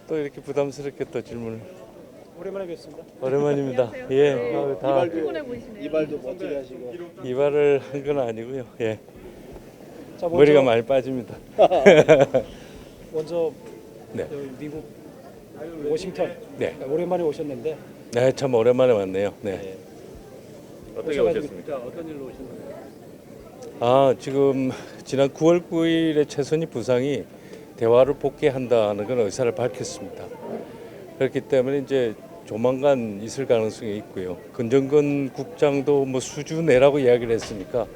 또 이렇게 부담스럽게 또 질문을. 오랜만에 뵙습니다. 오랜만입니다. 안녕하세요. 예, 네. 다 피곤해 보이시네요. 이발도 멋지게 하시고. 이발을 한 건 아니고요. 예, 자, 머리가 많이 빠집니다. 먼저 네, 미국 워싱턴 네, 오랜만에 오셨는데 네, 참 오랜만에 왔네요. 네. 어떻게 오셨습니까? 어떤 일로 오셨나요? 아, 지금 지난 9월 9일에 최선희 부상이 대화를 복귀한다는 그런 의사를 밝혔습니다. 그렇기 때문에 이제 조만간 있을 가능성이 있고요. 근정근 국장도 뭐 수주 내라고 이야기를 했으니까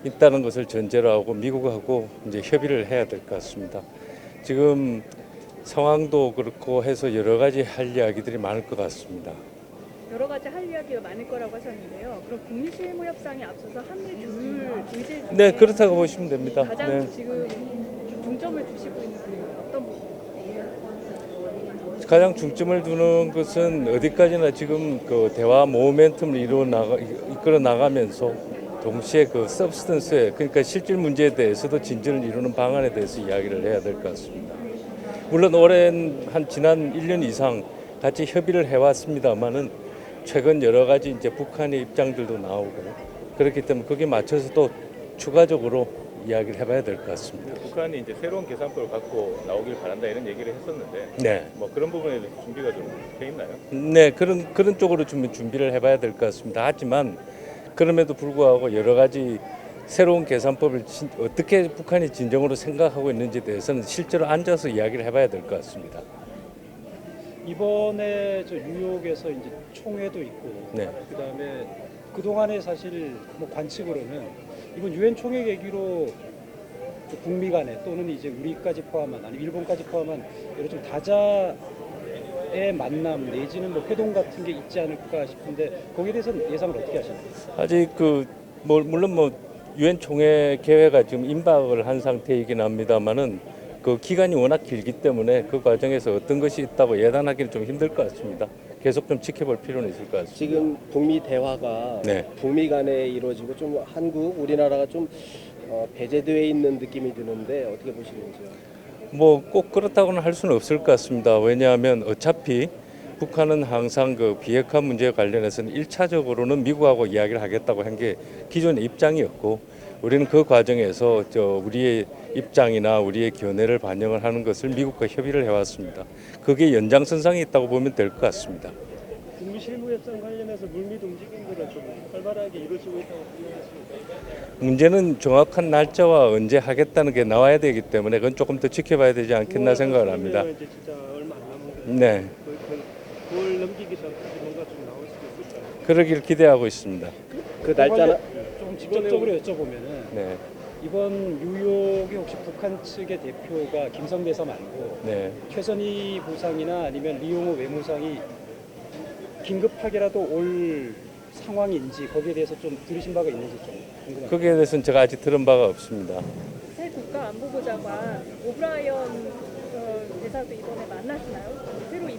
있다는 것을 전제로 하고 미국하고 이제 협의를 해야 될 것 같습니다. 지금 상황도 그렇고 해서 여러 가지 할 이야기들이 많을 것 같습니다. 여러 가지 할 이야기가 많을 거라고 하셨는데요. 그럼 북미 실무 협상에 앞서서 한미 교류 의제 중에 네, 그렇다고 보시면 됩니다. 가장 네. 지금 중점을 두시고 있는 게 어떤 부분이에요? 가장 중점을 두는 것은 어디까지나 지금 그 대화 모멘텀을 이끌어 나가면서 동시에 그 서브스턴스에 그러니까 실질 문제에 대해서도 진전을 이루는 방안에 대해서 이야기를 해야 될 것 같습니다. 물론 오랜 지난 1년 이상 같이 협의를 해왔습니다만은 최근 여러 가지 이제 북한의 입장들도 나오고 그렇기 때문에 거기에 맞춰서 또 추가적으로 이야기를 해봐야 될 것 같습니다. 북한이 이제 새로운 계산법을 갖고 나오길 바란다 이런 얘기를 했었는데 네. 뭐 그런 부분에 대해서 준비가 좀 돼 있나요? 네, 그런 쪽으로 좀 준비를 해봐야 될 것 같습니다. 하지만 그럼에도 불구하고 여러 가지 새로운 계산법을 어떻게 북한이 진정으로 생각하고 있는지에 대해서는 실제로 앉아서 이야기를 해봐야 될 것 같습니다. 이번에 저 뉴욕에서 이제 총회도 있고 네. 그다음에 그동안에 사실 뭐 관측으로는 이번 유엔 총회 계기로 그 북미 간에 또는 이제 우리까지 포함한 아니 일본까지 포함한 여러 좀 다자의 만남 내지는 뭐 회동 같은 게 있지 않을까 싶은데 거기에 대해서는 예상을 어떻게 하시나요? 아직 물론 유엔 총회 개회가 지금 임박을 한 상태이긴 합니다만은 그 기간이 워낙 길기 때문에 그 과정에서 어떤 것이 있다고 예단하기는 좀 힘들 것 같습니다. 계속 좀 지켜볼 필요는 있을 것 같습니다. 지금 북미 대화가 네. 북미 간에 이루어지고 좀 한국 우리나라가 좀 배제되어 있는 느낌이 드는데 어떻게 보시는지요? 뭐 꼭 그렇다고는 할 수는 없을 것 같습니다. 왜냐하면 어차피 북한은 항상 그 비핵화 문제에 관련해서는 1차적으로는 미국하고 이야기를 하겠다고 한 게 기존의 입장이었고 우리는 그 과정에서 우리의 입장이나 우리의 견해를 반영을 하는 것을 미국과 협의를 해왔습니다. 그게 연장선상에 있다고 보면 될 것 같습니다. 북미 실무 협상 관련해서 물밑 움직임들은 좀 활발하게 이루어지고 있다고 생각하십니까? 문제는 정확한 날짜와 언제 하겠다는 게 나와야 되기 때문에 그건 조금 더 지켜봐야 되지 않겠나 생각을 합니다. 이제 진짜 얼마 안 남은 거. 네, 그걸 넘기기 전까지 뭔가 좀 나올 수도 있을까요? 그러길 기대하고 있습니다. 그 날짜는 좀 직접적으로 여쭤보면은 네, 이번 뉴욕에 혹시 북한 측의 대표가 김성대사 말고 네. 최선희 부상이나 아니면 리용호 외무상이 긴급하게라도 올 상황인지 거기에 대해서 좀 들으신 바가 있는지 좀 궁금합니다. 거기에 대해서는 제가 아직 들은 바가 없습니다. 새 국가안보보좌관 오브라이언 대사도 이번에 만나시나요?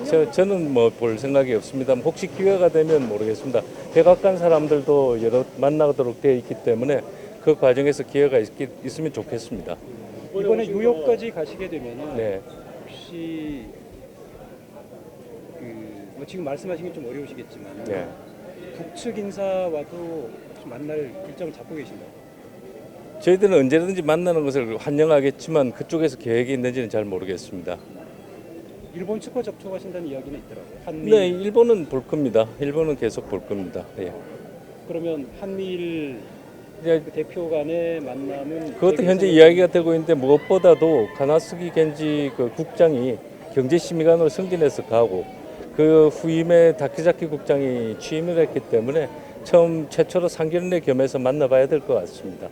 새로 임명 저는 뭐 볼 생각이 없습니다. 혹시 기회가 되면 모르겠습니다. 백악관 사람들도 여러 만나도록 되어 있기 때문에 그 과정에서 기회가 있으면 좋겠습니다. 이번에 뉴욕까지 가시게 되면은 네, 혹시 뭐 지금 말씀하시긴 좀 어려우시겠지만 네. 북측 인사와도 좀 만날 일정을 잡고 계신가요? 저희들은 언제든지 만나는 것을 환영하겠지만 그쪽에서 계획이 있는지는 잘 모르겠습니다. 일본 측과 접촉하신다는 이야기는 있더라고요. 한미. 네, 일본은 볼 겁니다. 일본은 계속 볼 겁니다. 예. 그러면 한미일 이제 그 대표 간의 만남은 그것도 현재 이야기가 되고 있는데 무엇보다도 가나스기 겐지 그 국장이 경제심의관으로 승진해서 가고 그 후임에 다키자키 국장이 취임을 했기 때문에 최초로 상견례 겸해서 만나봐야 될 것 같습니다.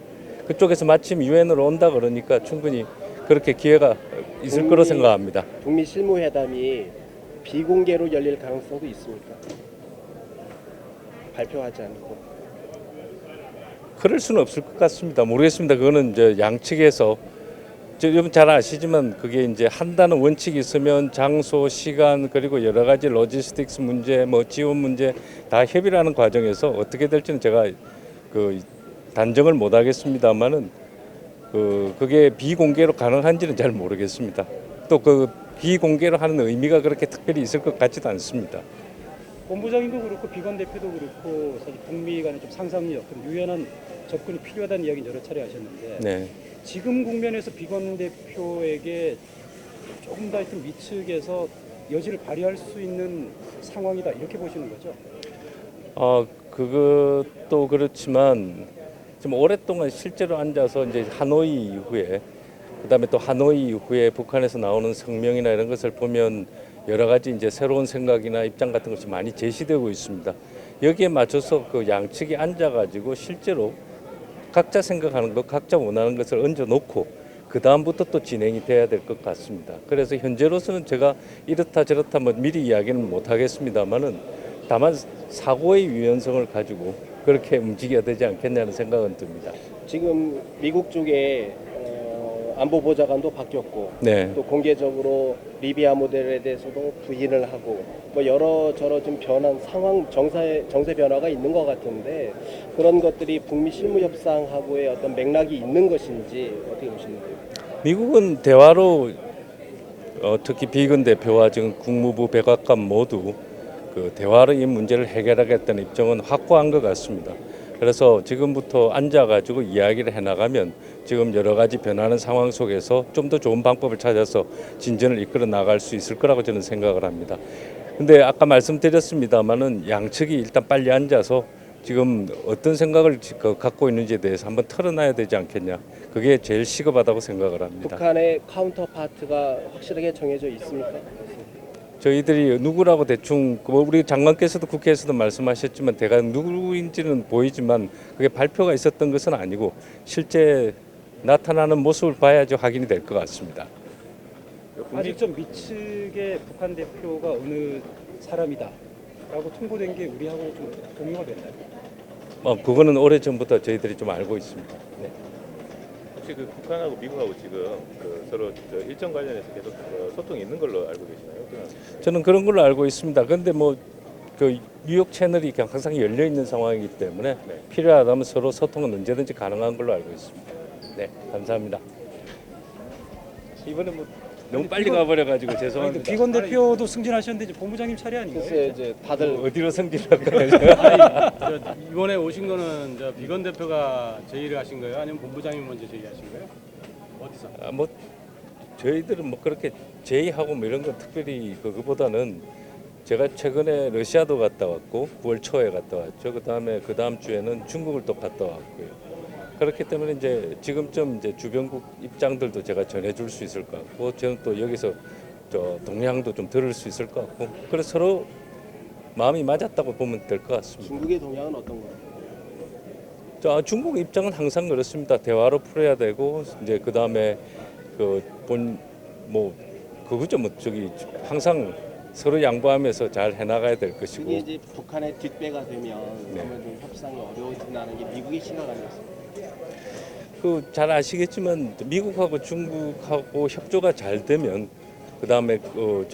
그쪽에서 마침 유엔으로 온다 그러니까 충분히 그렇게 기회가 있을 거로 생각합니다. 북미 실무회담이 비공개로 열릴 가능성도 있습니까? 발표하지 않고. 그럴 수는 없을 것 같습니다. 모르겠습니다. 그거는 이제 양측에서 여러분 잘 아시지만 그게 이제 한다는 원칙이 있으면 장소, 시간 그리고 여러 가지 로지스틱스 문제, 뭐 지원 문제 다 협의를 하는 과정에서 어떻게 될지는 제가 그 단정을 못 하겠습니다만은 그게 비공개로 가능한지는 잘 모르겠습니다. 또 그 비공개로 하는 의미가 그렇게 특별히 있을 것 같지도 않습니다. 본부장님도 그렇고 비건 대표도 그렇고 사실 북미 간의 좀 상상력, 좀 유연한 접근이 필요하다는 이야기는 여러 차례 하셨는데 네. 지금 국면에서 비건 대표에게 조금 더 하여튼 위측에서 여지를 발휘할 수 있는 상황이다 이렇게 보시는 거죠? 그것도 그렇지만 좀 오랫동안 실제로 앉아서 이제 하노이 이후에 그다음에 또 하노이 이후에 북한에서 나오는 성명이나 이런 것을 보면 여러 가지 이제 새로운 생각이나 입장 같은 것이 많이 제시되고 있습니다. 여기에 맞춰서 그 양측이 앉아가지고 실제로 각자 생각하는 것, 각자 원하는 것을 얹어놓고 그 다음부터 또 진행이 돼야 될 것 같습니다. 그래서 현재로서는 제가 이렇다 저렇다 뭐 미리 이야기는 못 하겠습니다만은 다만 사고의 유연성을 가지고 그렇게 움직여야 되지 않겠냐는 생각은 듭니다. 지금 미국 쪽에 안보보좌관도 바뀌었고 네. 또 공개적으로 리비아 모델에 대해서도 부인을 하고 뭐 여러저러 좀 변한 상황 정세 변화가 있는 것 같은데 그런 것들이 북미 실무 협상하고의 어떤 맥락이 있는 것인지 어떻게 보시는가요? 미국은 대화로 특히 비건 대표와 지금 국무부 백악관 모두 그 대화로 이 문제를 해결하겠다는 입장은 확고한 것 같습니다. 그래서 지금부터 앉아가지고 이야기를 해나가면 지금 여러 가지 변하는 상황 속에서 좀 더 좋은 방법을 찾아서 진전을 이끌어 나갈 수 있을 거라고 저는 생각을 합니다. 근데 아까 말씀드렸습니다마는 양측이 일단 빨리 앉아서 지금 어떤 생각을 갖고 있는지에 대해서 한번 털어놔야 되지 않겠냐. 그게 제일 시급하다고 생각을 합니다. 북한의 카운터 파트가 확실하게 정해져 있습니까? 저희들이 누구라고 대충 우리 장관께서도 국회에서도 말씀하셨지만 대강 누구인지는 보이지만 그게 발표가 있었던 것은 아니고 실제 나타나는 모습을 봐야지 확인이 될 것 같습니다. 아직 좀 미측의 북한 대표가 어느 사람이다라고 통보된 게 우리하고 좀 공유가 됐나요? 그거는 오래 전부터 저희들이 좀 알고 있습니다. 네. 혹시 그 북한하고 미국하고 지금 그 서로 저 일정 관련해서 계속 소통이 있는 걸로 알고 계시나요? 저는 그런 걸로 알고 있습니다. 그런데 뭐 그 뉴욕 채널이 그냥 항상 열려 있는 상황이기 때문에 네. 필요하다면 서로 소통은 언제든지 가능한 걸로 알고 있습니다. 네, 감사합니다. 이번에 뭐 너무 빨리 가버려가지고 아니, 죄송합니다. 비건 대표도 승진하셨는데 이제 본부장님 차례 아닌가요? 글쎄 이제 다들 어디로 승진할까요? 이번에 오신 거는 비건 대표가 제의를 하신 거예요? 아니면 본부장님 먼저 제의하신 거예요? 어디서? 뭐 저희들은 뭐 그렇게 제의하고 뭐 이런 건 특별히 그거보다는 제가 최근에 러시아도 갔다 왔고 9월 초에 갔다 왔죠. 그다음에 그 다음 주에는 중국을 또 갔다 왔고요. 그렇기 때문에 이제 지금쯤 이제 주변국 입장들도 제가 전해줄 수 있을 것 같고 저는 또 여기서 저 동향도 좀 들을 수 있을 것 같고 그래서 서로 마음이 맞았다고 보면 될 것 같습니다. 중국의 동향은 어떤 거예요? 중국 입장은 항상 그렇습니다. 대화로 풀어야 되고 이제 그 다음에 그거죠. 뭐 저기 항상 서로 양보하면서 잘 해나가야 될 것이고. 그게 이제 북한의 뒷배가 되면 네. 아무래도 협상이 어려워진다는 게 미국의 시각 아니었습니까? 잘 아시겠지만 미국하고 중국하고 협조가 잘 되면 그 다음에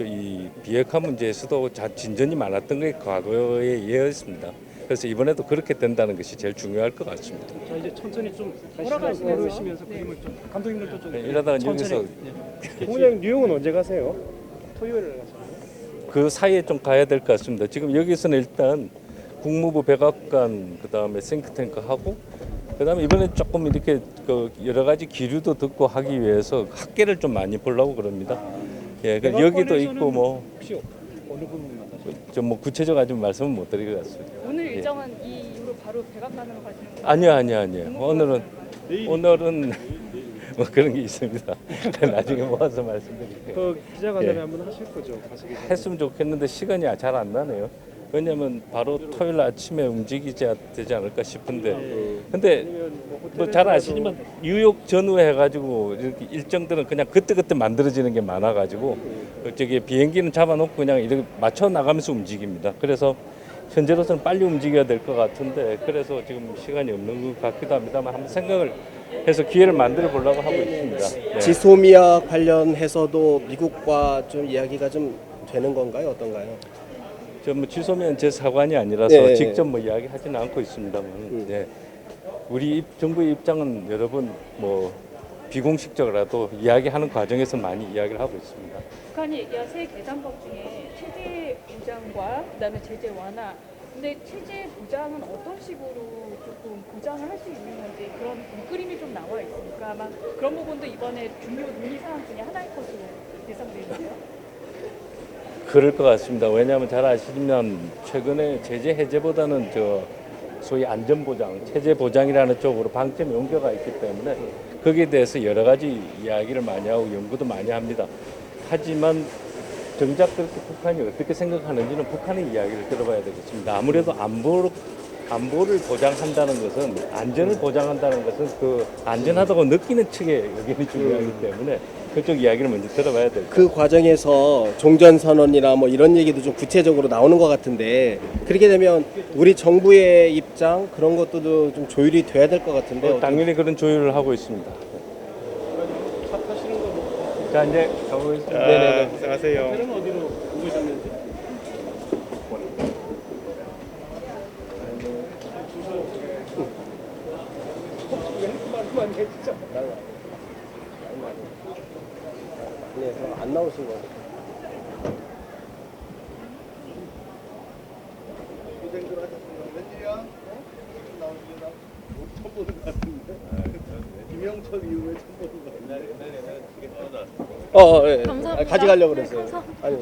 이 비핵화 문제에서도 진전이 많았던 게 과거의 예였습니다. 그래서 이번에도 그렇게 된다는 것이 제일 중요할 것 같습니다. 자 이제 천천히 좀 다시 돌아가시면서. 걸으시면서 네. 그림을 좀 감독님들도 좀 이러다가 천천히. 여기서 네. 본부장님 뉴욕은 언제 가세요? 토요일에 가서 그 사이에 좀 가야 될 것 같습니다. 지금 여기서는 일단 국무부 백악관 그다음에 싱크탱크 하고 그다음에 이번에 조금 이렇게 여러 가지 기류도 듣고 하기 위해서 학계를 좀 많이 보려고 그럽니다. 예, 그 여기도 있고 뭐 혹시 어느 분 만나셨어요? 좀 뭐 구체적 아직 말씀은 못 드릴 것 같습니다. 오늘 예. 일정은 이 이후로 바로 백악관으로 가시는 거예요? 아니요. 오늘은 뭐 그런 게 있습니다. 나중에 모아서 말씀드릴게요. 그 기자간담회 예. 한번 하실 거죠? 가시기 전에. 했으면 좋겠는데 시간이 잘 안 나네요. 왜냐하면 바로 토요일 아침에 움직이지 되지 않을까 싶은데 근데 아니면 뭐 잘 아시지만 뉴욕 전후에 해가지고 이렇게 일정들은 그냥 그때그때 만들어지는 게 많아가지고 저기 비행기는 잡아놓고 그냥 이렇게 맞춰 나가면서 움직입니다. 그래서 현재로서는 빨리 움직여야 될 것 같은데 그래서 지금 시간이 없는 것 같기도 합니다만 한번 생각을 해서 기회를 만들어 보려고 하고 있습니다. 네. 지소미아 관련해서도 미국과 좀 이야기가 좀 되는 건가요? 어떤가요? 뭐 지소면 제 사관이 아니라서 네. 직접 뭐 이야기하지는 않고 있습니다만 네. 우리 정부의 입장은 여러분 뭐 비공식적으로라도 이야기하는 과정에서 많이 이야기를 하고 있습니다. 북한이 얘기한 세 개장법 중에 체제 보장과 그다음에 제재 완화. 근데 체제 보장은 어떤 식으로 조금 보장을 할 수 있는 건지 그런 그림이 좀 나와 있으니까 아마 그런 부분도 이번에 중요 논의 사항 중에 하나일 것으로 예상되는데요. 그럴 것 같습니다. 왜냐하면 잘 아시지만 최근에 제재 해제보다는 소위 안전보장, 체제 보장이라는 쪽으로 방점이 옮겨가 있기 때문에 거기에 대해서 여러 가지 이야기를 많이 하고 연구도 많이 합니다. 하지만 정작 그렇게 북한이 어떻게 생각하는지는 북한의 이야기를 들어봐야 되겠습니다. 아무래도 안보를 보장한다는 것은 안전을 보장한다는 것은 그 안전하다고 느끼는 측의 의견이 중요하기 때문에 그쪽 이야기를 먼저 들어봐야 될 그 과정에서 종전선언이나 뭐 이런 얘기도 좀 구체적으로 나오는 것 같은데 그렇게 되면 우리 정부의 입장 그런 것도 좀 조율이 돼야 될 것 같은데 당연히 그런 조율을 하고 있습니다. 차 타시는 거 뭐, 자 이제 가보겠습니다. 네네네. 고생하세요. 호텔은 어디로 묵으셨는지? 네, 안 나오신 거. 예. 감사합니다. 가져가려고 네, 그랬어요. 감사합니다. 아니.